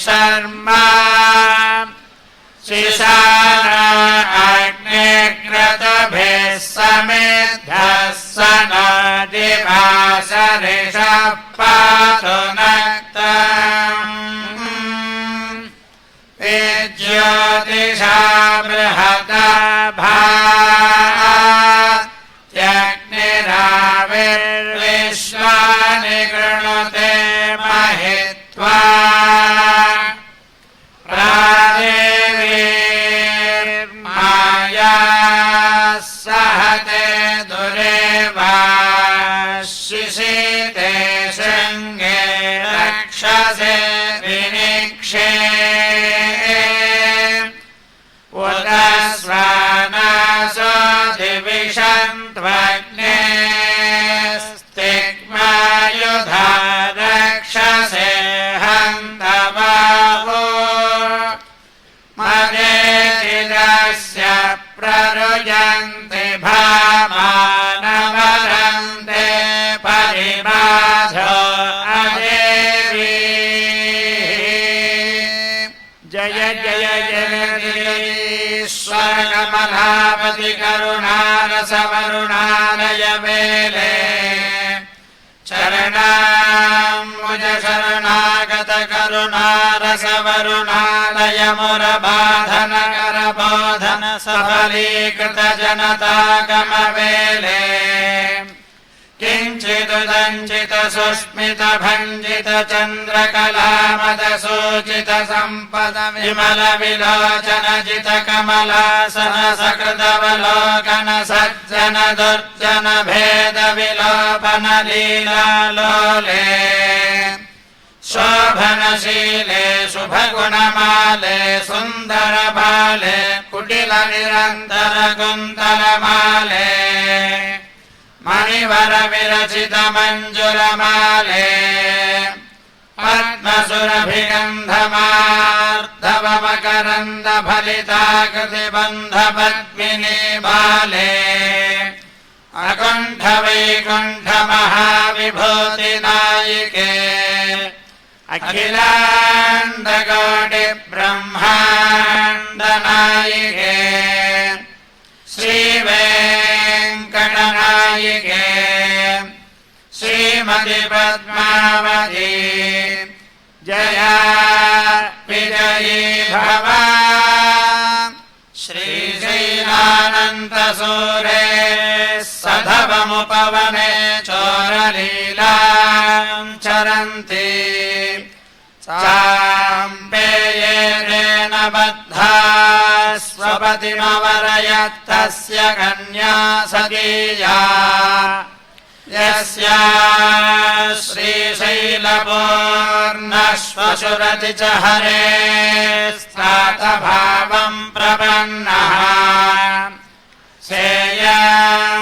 शर्मा शिशाना अग्निक्रतुभिः समेध्यः सनदिवासरिषः पातु नक्तम् ज्योतिषा बृहता भात्यग्निराविर्विश्वानि गृणुते महित्वा प्रादेवीर्माया सहते दुरेवाशिषिते शृङ्गे रक्षसे विनिक्षे उदस्वानासो दिविषन्त्वग्ने स्तिग्मायुधा रक्षसे हन्तवावो मदेतिदस्य प्ररुजन्ति भामानवरन्ते परिबाधो अदेवी जय जय जगदीश्वरकमलापति करुणारसवरुणालय वेले चरणाम्बुज शरणागत करुणारसवरुणालय मुरबाधन करबोधन सफलीकृत जनतागम वेले किञ्चिदुदञ्चित सुस्मित भञ्जित चन्द्रकलामद सूचित सम्पद विमल विलोचन जित कमलासन सकृदवलोकन सज्जन दुर्जन भेद विलोपन लीलालोले शोभनशीले शुभगुणमाले सुन्दर बाले कुटिल निरन्तर कुन्तलमाले मणिवर विरचित मञ्जुलमाले पद्मसुरभिगन्धमार्धवमकरन्द फलिताकृतिबन्ध पद्मिनी बाले अकुण्ठ वैकुण्ठ महाविभूतिनायिके अखिलाण्डकोटि ब्रह्माण्डनायिके श्रीवेङ्कटनायिके श्रीमति पद्मावती जया विजयी भव श्रीशैलानन्तसूरे सधवमुपवने चोरलीलां चरन्ति चाम्पेयेन बद्धा स्वपतिमवरयत्तस्य कन्या सदीया यस्या श्रीशैलपूर्णश्वशुरति च हरे स्नातभावं प्रपन्नः सेयं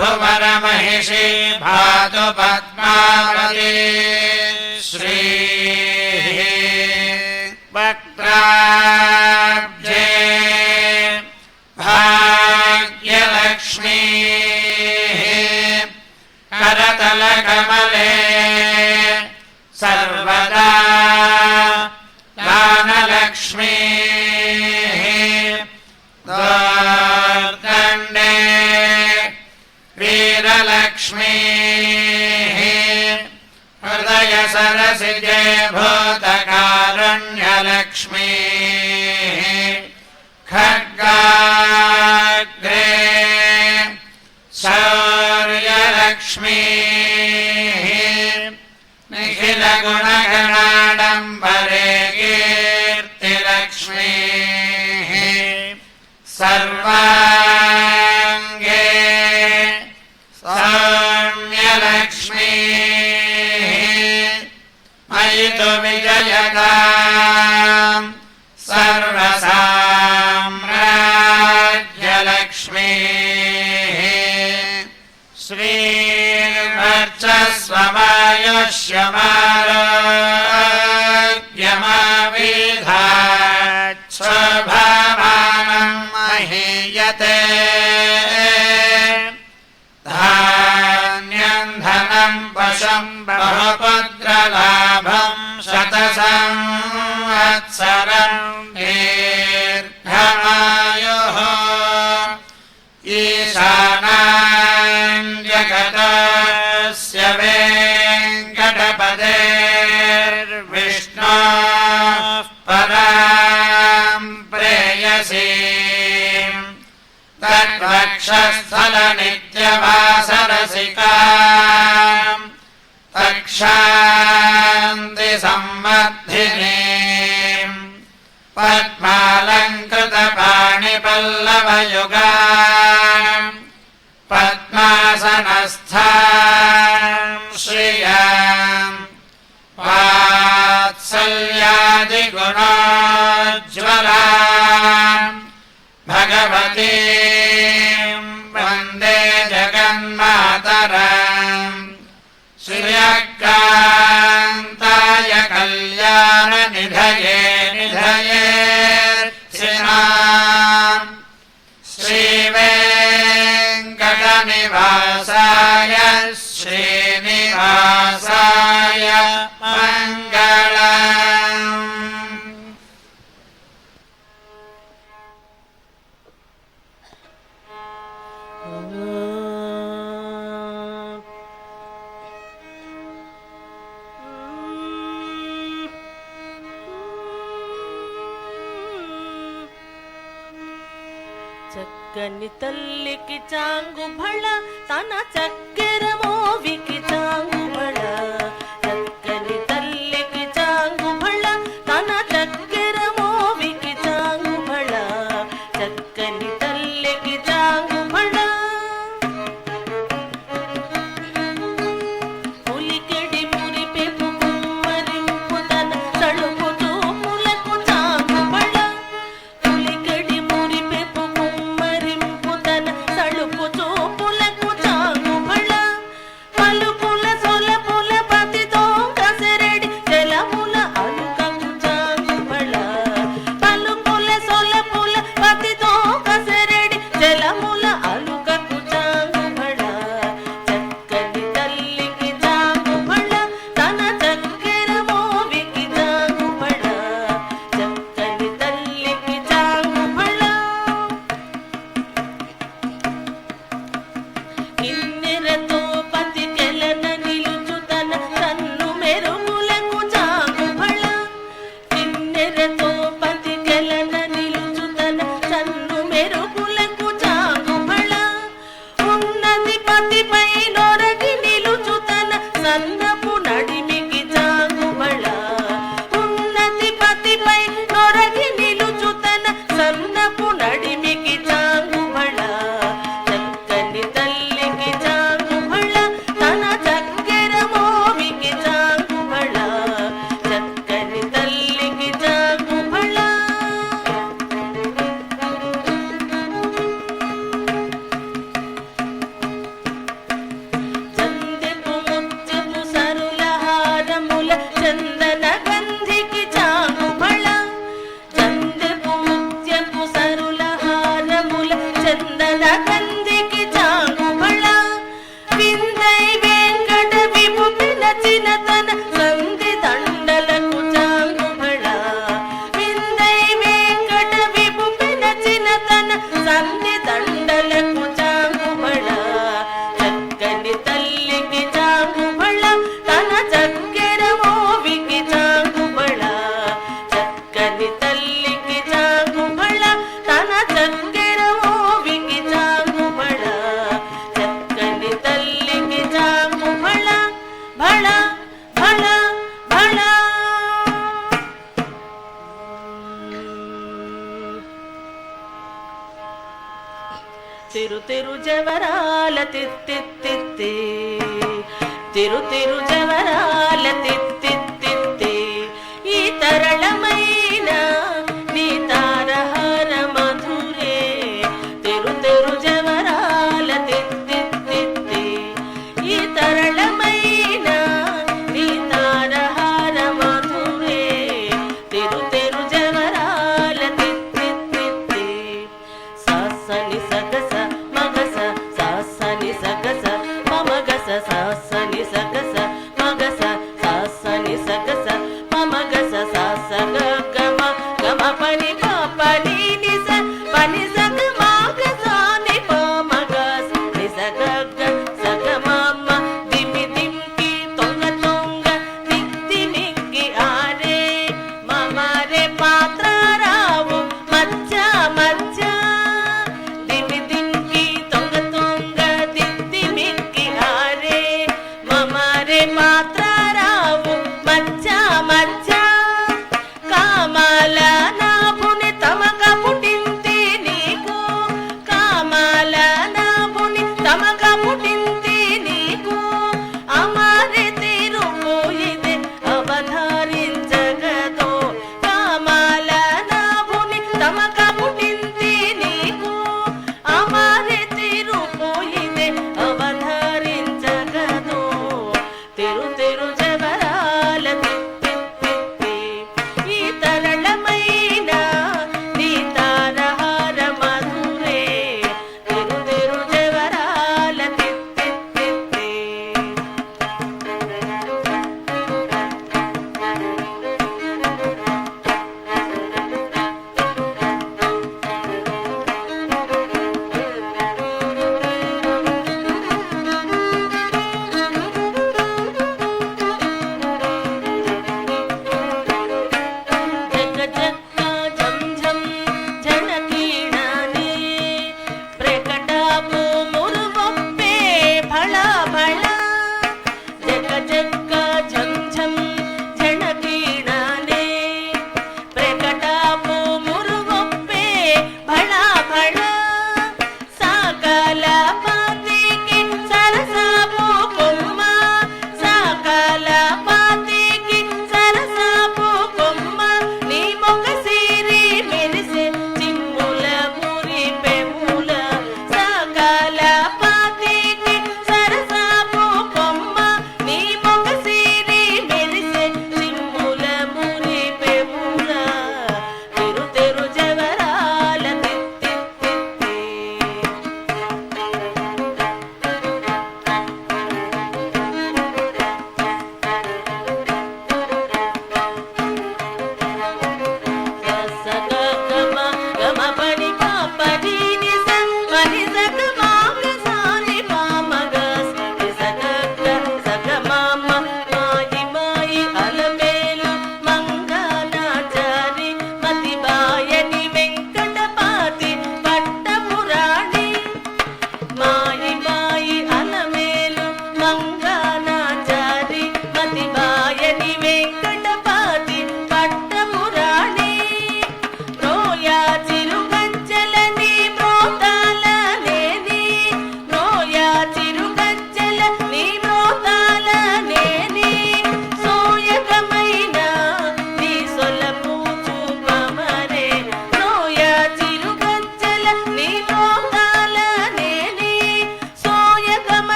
श्रीवेङ्कटाद्रिप्रभुवरमहिषी भातु पद्मावती श्रीः वक्त्राब्जे भाग्यलक्ष्मीः करतलकमले सर्वदा दानलक्ष्मीः दोर्दण्डे वीरलक्ष्मीः हृदय सरसिजे भूतकारुण्यलक्ष्मीः खड्गाग्रे शौर्यलक्ष्मीः निखिलगुणगणाडम्बरे कीर्तिलक्ष्मीः सर्वाङ्गे सौम्यलक्ष्मीः मयि तु विजयताम् सर्वसाम्राज्यलक्ष्मीः श्रीर्वर्चस्वमायुष्यमारोग्यमाविधाच्छोभमानं महीयते धान्यं धनं पशुं संवत्सरं दीर्घमायुः ईशानां जगतस्य वेङ्कटपतेर्विष्णोः परां प्रेयसीं तद्वक्षस्थलनित्यवासरसिकाम् तक्षान्ति संवर्धिनीम् पद्मालङ्कृतपाणिपल्लवयुगाम् पद्मासनस्थाम् श्रियाम् वात्सल्यादिगुणोज्ज्वलाम् भगवतीम् वन्दे जगन्मातरम् श्रियकान्ताय कल्याणनिधये निधयेऽर्थिनाम् श्रीवेङ्कटनिवासाय श्रीनिवासाय मङ्गलम्। చక్కని తల్లికి చాంగుబళ తన చక్కెర మోవికి చాంగుబళ చక్కని తల్లికి చాంగుబళ తన చక్కెర మోవికి చాంగుబళ చక్కని తల్లికి చాంగుబళ పులికెడి మురిపెపు కుమ్మరింపు తన తడుపు చూపులకు చాంగుబళ పులికెడి మురిపెపు తలుపు చూపులకు చాంగుబళ పలుకుల సొలపుల పతితో కసరెడి జలముల అలుకకు చాంగుబళ పలుకుల సొలపుల పతితో కసరెడి జలముల అలుకకు చాంగుబళ చక్కని తల్లికి చాంగుబళ తన చక్కెర మోవికి చాంగుబళ చక్కని తల్లికి చాంగుబళ కిన్నెరతో పతికెలన నిలుచుతన కన్ను మెరుగులకు చాంగుబళ కిన్నెరతో పతికెలన నిలుచుతన కన్ను మెరుగులకు చాంగుబళ ఉన్నది పతిపై నొరగి నిలుచుతన సన్నపు నడిమికి చాంగుబళ ఉన్నది పతిపై నొరగి నిలుచుతన సన్నపు నడిమికి చాంగుబళ చక్కని తల్లికి చాంగుబళ తన చక్కెర మోవికి చాంగుబళ చక్కని తల్లికి చాంగుబళ చందెపు ముత్యపు సరుల హారముల చందన గంధికి చాంగుబళ చందెపు ముత్యపు సరుల హారముల చందన గంధికి చాంగుబళ విందై వెంకట విభు పిలచిన తన సంధి దండలకు చాంగుబళ విందై వెంకట విభు పిలచిన తన సంధి దండలకు చాంగుబళ చక్కని తల్లికి చాంగుబళ తన చక్కెర మోవికి చాంగుబళ చక్కని తల్లికి చాంగుబళ తన చక్కెర మోవికి చాంగుబళ చక్కని తల్లికి చాంగుబళ బళ బళ బళ తిరు తిరు జవరాల తిత్తిత్తిత్తి తిరు తిరు జవరాల తిత్తిత్తిత్తి ఈ తరళమైన నీ తారహార మధురే తిరు తిరు జవరాల తిత్తిత్తిత్తి ఈ తరళమైన నీ తారహార మధురే తిరు తిరు జవరాల తిత్తిత్తిత్తి సాసని సగస మగస సాసని సగస మమగస సాసని సగస మగస సాసని సగస మమగస సాసగ గమ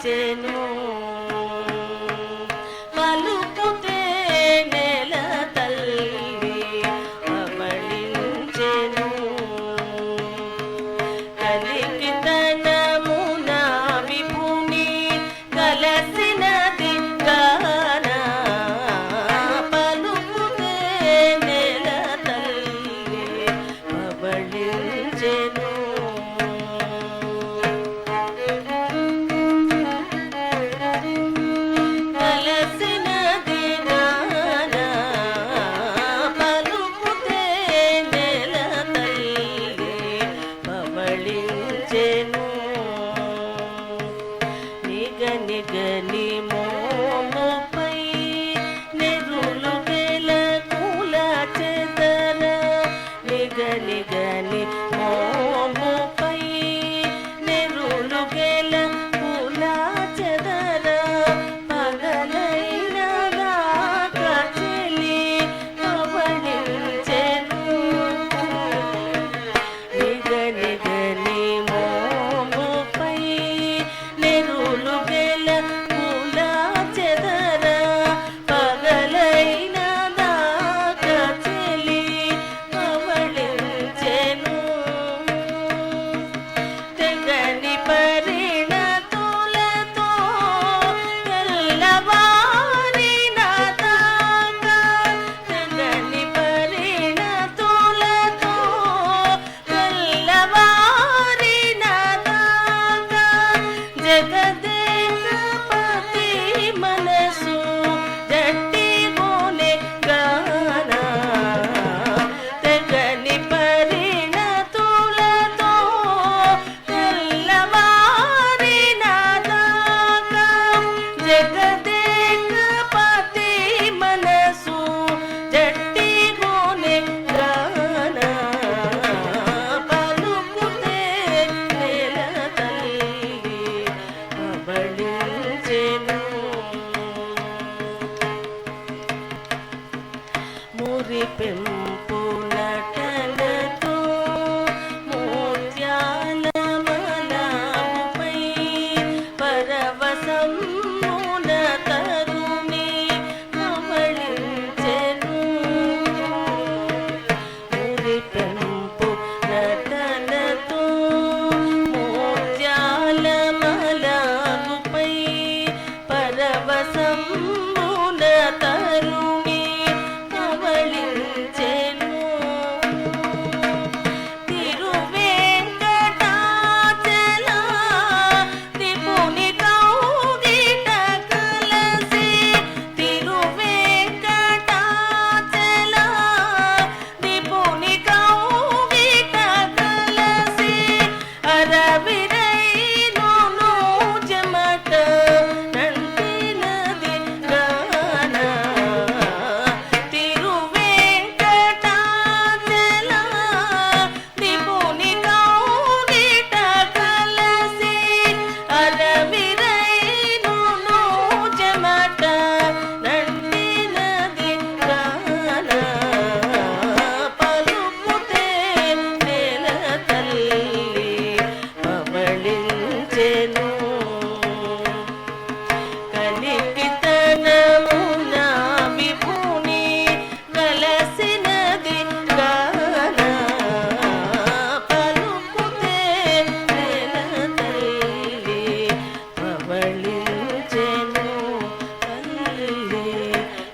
పవళించెను పలుకుతే నెల తల్లి పవళించెను కలికితనమున విభుని కలసినది గాన పలుకుతే నెల తల్లి పవళించెను కలసినది గాన పలుకుతే నెల తల్లి పవళించెను నిగని మోముపై నెరులు గెల కుల చెదర నిగని మోముపై నెరులు గెల కుల చెదర పగలైన దాకా చెలి పవళించెను నిగని మోముపై నెరులు గెల కుల చెదర పగలైన దాకా చెలి పవళించెను తెగని పరిణతులతో తెల్లవారిన దాకా తెగని పరిణతులతో తెల్లవారిన దాకా జగదేకపతి మనసు జట్టిగోనే గాన తెగని పరిణతులతో తెల్లవారిన దాకా జగదేకపతి మనసు జట్టిగోనే గాన పలుకుతే నెల తల్లి పవళించెను మురిపెంపు నటనతో ముత్యాల మలాపుపై పరవశమున తరుణి పవళించెను మురిపెంపు నటనతో ముత్యాల మలాపుపై పరవశమున తరుణి పవళించెను తిరువేంకటాచల దిపుని కౌగిట కలసి తిరువేంకటాచల దిపుని కౌగిట కలసి అరవిరైను చెమట నందినది గాన తిరువేంకటాచల దిపుని కౌగిట కలసి అరవిరైను చెమట నందినది గాన పలుకుతే నెల తల్లి పవళించెను కలికితనమున విభుని కలసినది గాన పలుకుతే నెల తల్లి పవళించెను తల్లి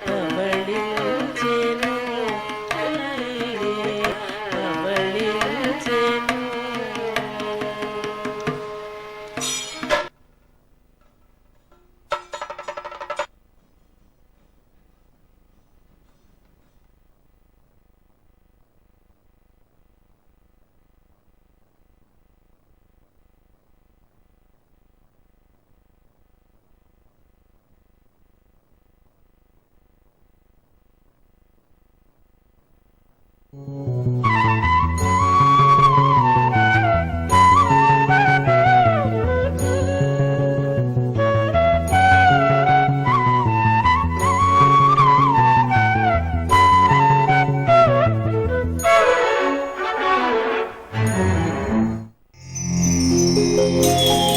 పవళించెను తల్లి పవళించెను Thank you.